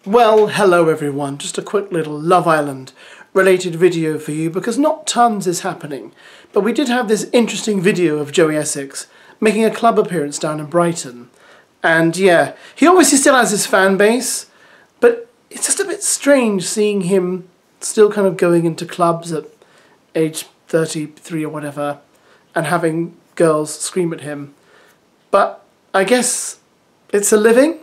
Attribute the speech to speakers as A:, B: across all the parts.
A: Well, hello everyone, just a quick little Love Island related video for you because not tons is happening, but we did have this interesting video of Joey Essex making a club appearance down in Brighton. And yeah, he obviously still has his fan base, but it's just a bit strange seeing him still kind of going into clubs at age 33 or whatever and having girls scream at him. But I guess it's a living.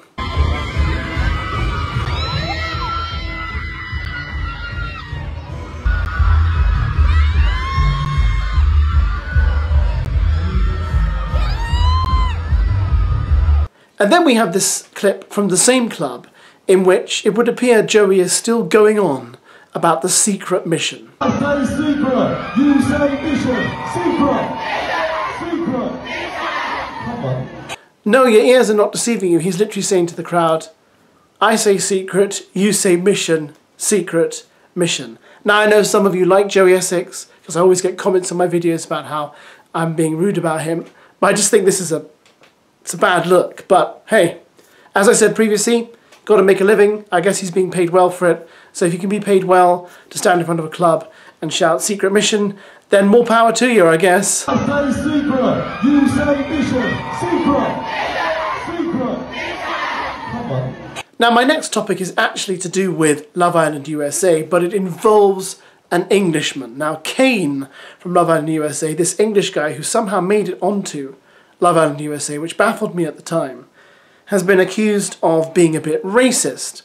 A: And then we have this clip from the same club in which it would appear Joey is still going on about the secret mission.
B: I say secret, you say mission, secret. Come on.
A: No, your ears are not deceiving you. He's literally saying to the crowd, I say secret, you say mission, secret, mission. Now I know some of you like Joey Essex because I always get comments on my videos about how I'm being rude about him, but I just think this is it's a bad look. But hey, as I said previously, got to make a living. I guess he's being paid well for it. So if you can be paid well to stand in front of a club and shout secret mission, then more power to you, I guess.
B: I say secret, you say mission, secret. Come on.
A: Now my next topic is actually to do with Love Island USA, but it involves an Englishman. Now CAINE from Love Island USA, this English guy who somehow made it onto Love Island USA, which baffled me at the time, has been accused of being a bit racist.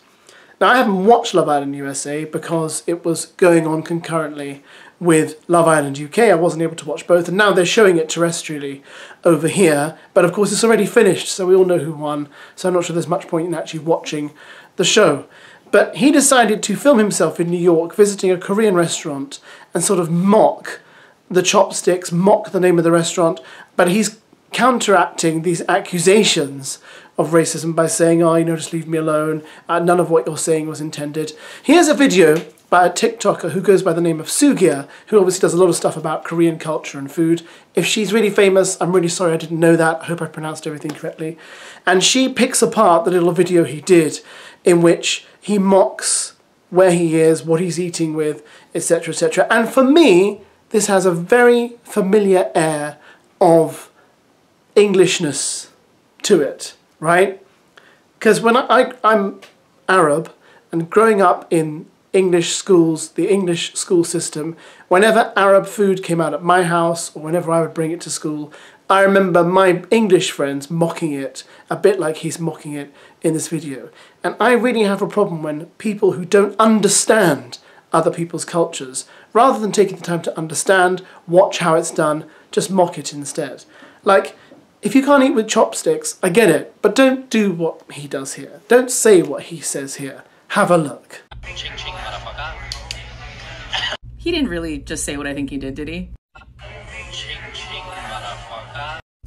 A: Now I haven't watched Love Island USA because it was going on concurrently with Love Island UK. I wasn't able to watch both, and now they're showing it terrestrially over here, but of course it's already finished, so we all know who won, so I'm not sure there's much point in actually watching the show. But he decided to film himself in New York visiting a Korean restaurant and sort of mock the chopsticks, mock the name of the restaurant, but he's counteracting these accusations of racism by saying, oh, just leave me alone, none of what you're saying was intended. Here's a video by a TikToker who goes by the name of Sugia, who obviously does a lot of stuff about Korean culture and food. If she's really famous, I'm really sorry I didn't know that. I hope I pronounced everything correctly. And she picks apart the little video he did in which he mocks where he is, what he's eating with, etc., etc. And for me, this has a very familiar air of Englishness to it, right? Because when I'm Arab, and growing up in English schools, the English school system, whenever Arab food came out at my house, or whenever I would bring it to school, I remember my English friends mocking it, a bit like he's mocking it in this video. And I really have a problem when people who don't understand other people's cultures, rather than taking the time to understand, watch how it's done, just mock it instead. Like, if you can't eat with chopsticks, I get it, but don't do what he does here. Don't say what he says here. Have a look.
C: He didn't really just say what I think he did he?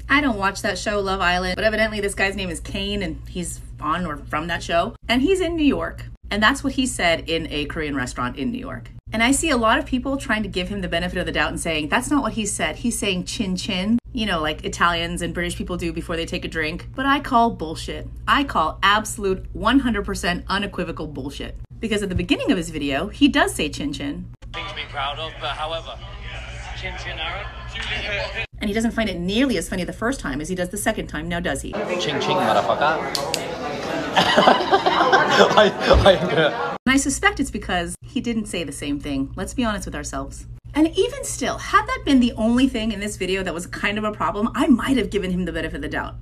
C: I don't watch that show, Love Island, but evidently this guy's name is CAINE and he's on or from that show. And he's in New York. And that's what he said in a Korean restaurant in New York. And I see a lot of people trying to give him the benefit of the doubt and saying, that's not what he said. He's saying chin chin, you know, like Italians and British people do before they take a drink. But I call bullshit. I call absolute 100% unequivocal bullshit. Because at the beginning of his video, he does say chin chin.
D: Thing to be proud of, but however, chin chin Arab.
C: And he doesn't find it nearly as funny the first time as he does the second time, now does he?
D: Ching ching, motherfucker.
C: And I suspect it's because he didn't say the same thing. Let's be honest with ourselves. And even still, had that been the only thing in this video that was kind of a problem, I might have given him the benefit of the doubt.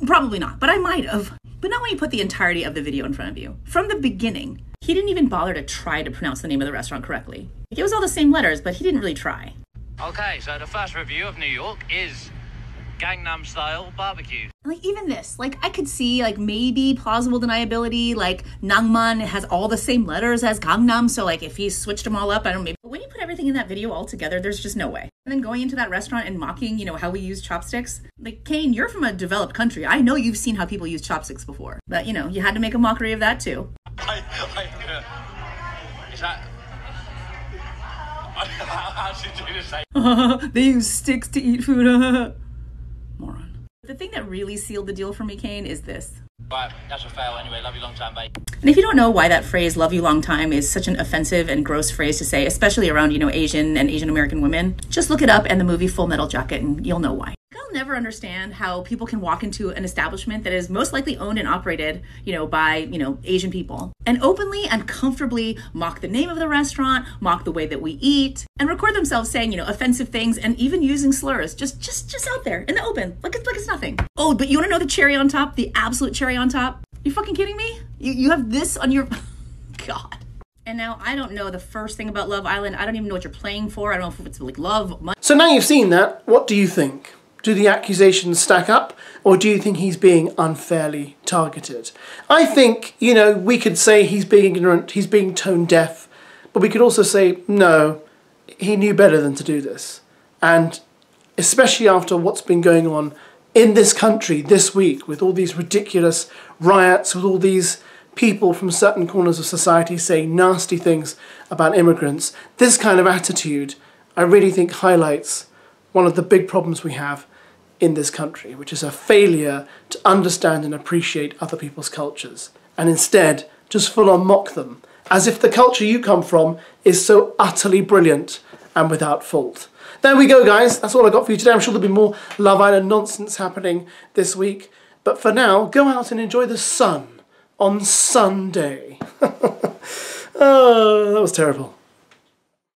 C: Probably not, but I might have. But not when you put the entirety of the video in front of you. From the beginning, he didn't even bother to try to pronounce the name of the restaurant correctly. It was all the same letters, but he didn't really try.
D: Okay, so the first review of New York is Gangnam Style barbecue.
C: Like even this, like I could see like maybe plausible deniability, like Nangman has all the same letters as Gangnam, so like if he switched them all up, I don't know, maybe. But when you put everything in that video all together, there's just no way. And then going into that restaurant and mocking, you know, how we use chopsticks. Like CAINE, you're from a developed country. I know you've seen how people use chopsticks before, but you know, you had to make a mockery of that too.
D: Is that... How should you do the same?
C: They use sticks to eat food. Moron. The thing that really sealed the deal for me, CAINE, is this.
D: Right, that's a fail anyway. Love you long time, mate.
C: And if you don't know why that phrase, love you long time, is such an offensive and gross phrase to say, especially around, Asian and Asian American women, just look it up and the movie Full Metal Jacket and you'll know why. I'll never understand how people can walk into an establishment that is most likely owned and operated, by, Asian people and openly and comfortably mock the name of the restaurant, mock the way that we eat, and record themselves saying, offensive things and even using slurs just out there in the open, like it's nothing. Oh, but you want to know the cherry on top, the absolute cherry on top? You fucking kidding me? You have this on your... God. And now I don't know the first thing about Love Island. I don't even know what you're playing for. I don't know if it's like love, money.
A: So now you've seen that, what do you think? Do the accusations stack up, or do you think he's being unfairly targeted? I think, we could say he's being ignorant, he's being tone deaf, but we could also say, no, he knew better than to do this. And especially after what's been going on in this country this week, with all these ridiculous riots, with all these people from certain corners of society saying nasty things about immigrants, this kind of attitude, I really think highlights one of the big problems we have in this country, which is a failure to understand and appreciate other people's cultures, and instead just full on mock them, as if the culture you come from is so utterly brilliant and without fault. There we go, guys. That's all I got for you today. I'm sure there'll be more Love Island nonsense happening this week. But for now, go out and enjoy the sun on Sunday. Oh, that was terrible.